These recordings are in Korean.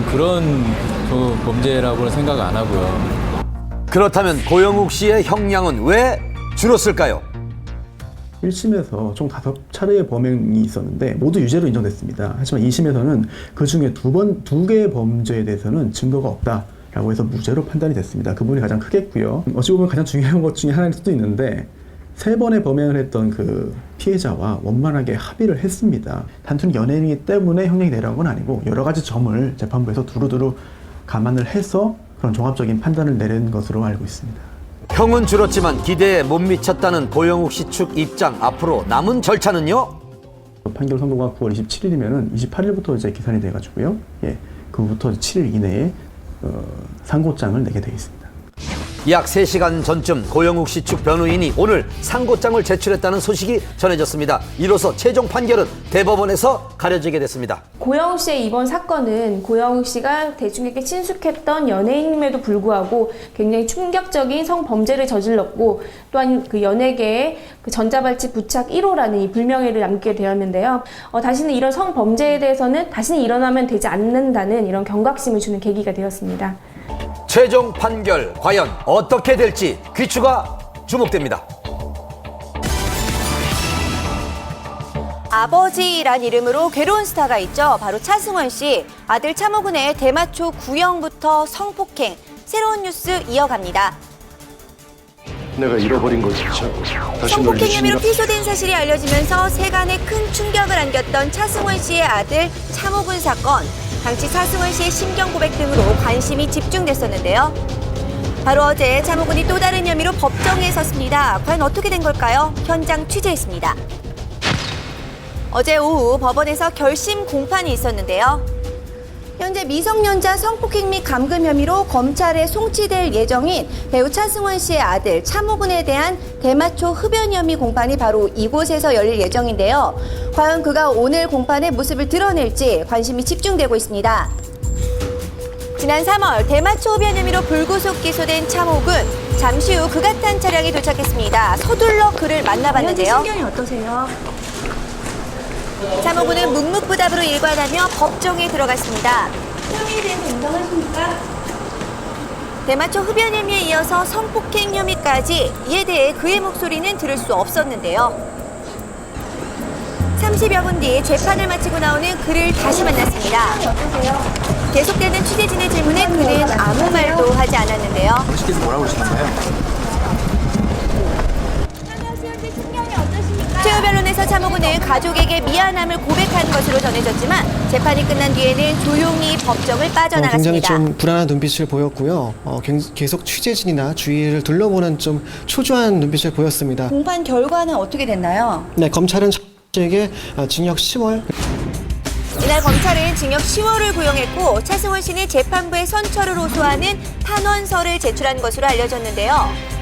그런 범죄라고는 생각 안 하고요. 그렇다면 고영욱 씨의 형량은 왜 줄었을까요? 1심에서 총 5차례의 범행이 있었는데 모두 유죄로 인정됐습니다. 하지만 2심에서는 그중에 두 개의 범죄에 대해서는 증거가 없다라고 해서 무죄로 판단이 됐습니다. 그 부분이 가장 크겠고요. 어찌 보면 가장 중요한 것 중에 하나일 수도 있는데 3번의 범행을 했던 그 피해자와 원만하게 합의를 했습니다. 단순히 연예인이기 때문에 형량이 내려간 건 아니고 여러 가지 점을 재판부에서 두루두루 감안을 해서 그런 종합적인 판단을 내린 것으로 알고 있습니다. 형은 줄었지만 기대에 못 미쳤다는 고영욱 씨 측 입장. 앞으로 남은 절차는요? 판결 선고가 9월 27일이면은 28일부터 이제 계산이 돼가지고요. 그부터 7일 이내에 상고장을 내게 되어 있습니다. 약 3시간 전쯤 고영욱 씨 측 변호인이 오늘 상고장을 제출했다는 소식이 전해졌습니다. 이로써 최종 판결은 대법원에서 가려지게 됐습니다. 고영욱 씨의 이번 사건은 고영욱 씨가 대중에게 친숙했던 연예인임에도 불구하고 굉장히 충격적인 성범죄를 저질렀고 또한 그 연예계에 그 전자발찌 부착 1호라는 이 불명예를 남기게 되었는데요. 다시는 이런 성범죄에 대해서는 다시는 일어나면 되지 않는다는 이런 경각심을 주는 계기가 되었습니다. 최종 판결 과연 어떻게 될지 귀추가 주목됩니다. 아버지란 이름으로 괴로운 스타가 있죠. 바로 차승원 씨. 아들 차모근의 대마초 구형부터 성폭행. 새로운 뉴스 이어갑니다. 내가 잃어버린 걸 찾고 다시 널 성폭행 혐의로 잊으리라. 피소된 사실이 알려지면서 세간에 큰 충격을 안겼던 차승원 씨의 아들 차모근 사건. 당시 차승원 씨의 심경 고백 등으로 관심이 집중됐었는데요. 바로 어제 차모근이 또 다른 혐의로 법정에 섰습니다. 과연 어떻게 된 걸까요? 현장 취재했습니다. 어제 오후 법원에서 결심 공판이 있었는데요. 현재 미성년자 성폭행 및 감금 혐의로 검찰에 송치될 예정인 배우 차승원 씨의 아들 차모근에 대한 대마초 흡연 혐의 공판이 바로 이곳에서 열릴 예정인데요. 과연 그가 오늘 공판의 모습을 드러낼지 관심이 집중되고 있습니다. 지난 3월 대마초 흡연 혐의로 불구속 기소된 차모근. 잠시 후 그가 탄 차량이 도착했습니다. 서둘러 그를 만나봤는데요. 현재 심경이 어떠세요? 차모근은 묵묵부답으로 일관하며 법정에 들어갔습니다. 혐의에 대해서 인정하십니까? 대마초 흡연 혐의에 이어서 성폭행 혐의까지. 이에 대해 그의 목소리는 들을 수 없었는데요. 30여 분 뒤 재판을 마치고 나오는 그를 다시 만났습니다. 어떠세요? 계속되는 취재진의 질문에 그는 아무 말도 하지 않았는데요. 시께서 뭐라고 그러시나요? 최후 변론에서 차모근은 가족에게 미안함을 고백한 것으로 전해졌지만 재판이 끝난 뒤에는 조용히 법정을 빠져나갔습니다. 굉장히 좀 불안한 눈빛을 보였고요. 계속 취재진이나 주위를 둘러보는 좀 초조한 눈빛을 보였습니다. 공판 결과는 어떻게 됐나요? 네, 검찰은 차에게 징역 10월. 이날 검찰은 징역 10월을 구형했고 차승원 씨는 재판부에 선처를 호소하는 탄원서를 제출한 것으로 알려졌는데요.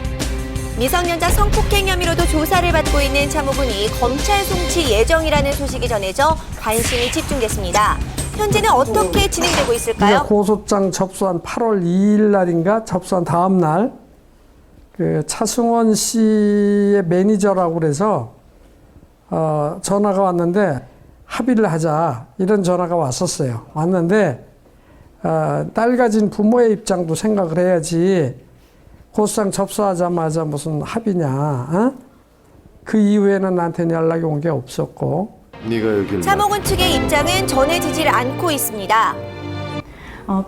미성년자 성폭행 혐의로도 조사를 받고 있는 차모근이 검찰 송치 예정이라는 소식이 전해져 관심이 집중됐습니다. 현재는 어떻게 진행되고 있을까요? 고소장 접수한 8월 2일 날인가 접수한 다음 날 그 차승원 씨의 매니저라고 그래서 전화가 왔는데 합의를 하자 이런 전화가 왔었어요. 왔는데 딸 가진 부모의 입장도 생각을 해야지 고소장 접수하자마자 무슨 합의냐? 그 이후에는 나한테는 연락이 온 게 없었고. 네가 여길 차모근 측의 입장은 전해지질 않고 있습니다.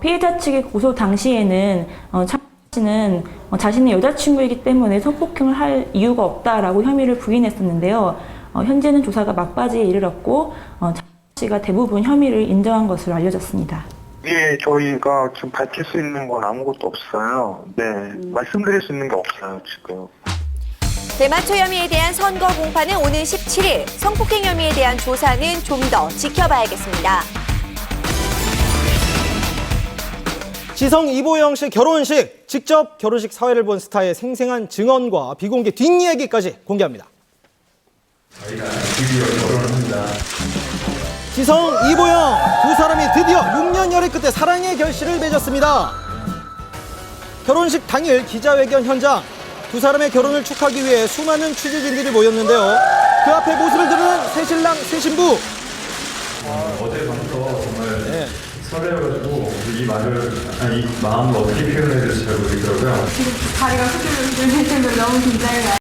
피해자 측의 고소 당시에는 차 씨는 자신의 여자친구이기 때문에 성폭행을 할 이유가 없다라고 혐의를 부인했었는데요. 현재는 조사가 막바지에 이르렀고 차 씨가 대부분 혐의를 인정한 것으로 알려졌습니다. 예, 저희가 지금 밝힐 수 있는 건 아무것도 없어요. 네, 말씀드릴 수 있는 게 없어요, 지금. 대마초 혐의에 대한 선거 공판은 오는 17일, 성폭행 혐의에 대한 조사는 좀 더 지켜봐야겠습니다. 지성 이보영 씨 결혼식, 직접 결혼식 사회를 본 스타의 생생한 증언과 비공개 뒷이야기까지 공개합니다. 저희가 드디어 결혼을 합니다. 지성, 이보영 두 사람이 드디어 6년 열애 끝에 사랑의 결실을 맺었습니다. 결혼식 당일 기자회견 현장, 두 사람의 결혼을 축하하기 위해 수많은 취재진들이 모였는데요. 그 앞에 모습을 드러낸 새신랑, 새신부. 어제 밤부터 정말 설레어가지고 이 말을, 아니, 이 마음을 어떻게 표현해야 될지 잘 모르겠더라고요. 다리가 후들후들 할 정도로 너무 긴장이